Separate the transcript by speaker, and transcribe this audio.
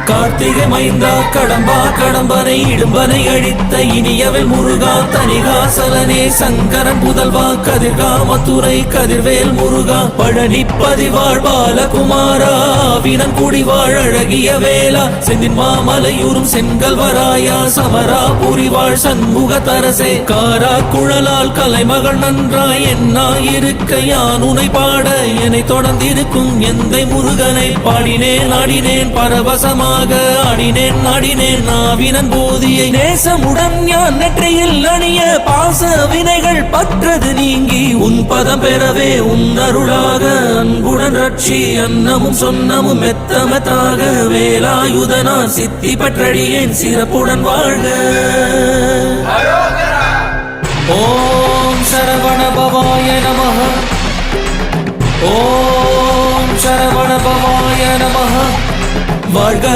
Speaker 1: கார்த்திகை மைந்தா கடம்பா கடம்பனை இடும்பனை அழித்த இனியவன் முருகா தனிகாசலனே சங்கரன் புதல்வா கதிர்கா மதுரை கதிர்வேல் முருகா பழனி பதிவாழ் பாலகுமாரா வினன் குடிவாழ் அழகிய வேளா செந்தின் மாமலையூரும் செங்கல்வராயா சமரா புரிவாழ் சண்முக தரசே காரா குழலால் கலைமகள் நன்றாய் என்னாயிருக்க யான் உனை பாட என்னை தொடர்ந்திருக்கும் எந்தை முருகனை பாடினேன் ஆடினேன் பரவசமா ஆடினேன் நாடினேன் நாவினன் போதியை நேசமுடன் ஞான் நெற்றியில் அணிய பாச வினைகள் பற்றது நீங்கி உன் பதம் பெறவே உன் அருளாக அன்புடன் ரட்சி அன்னமும் சொன்னமும் மெத்தமத்தாக வேலாயுதனார் சித்தி பற்றடியேன் சிறப்புடன் வாழ்க. ஓம் சரவண பவாய நமஹ. ஓம் சரவண பவாய நமஹ. வாழ்க.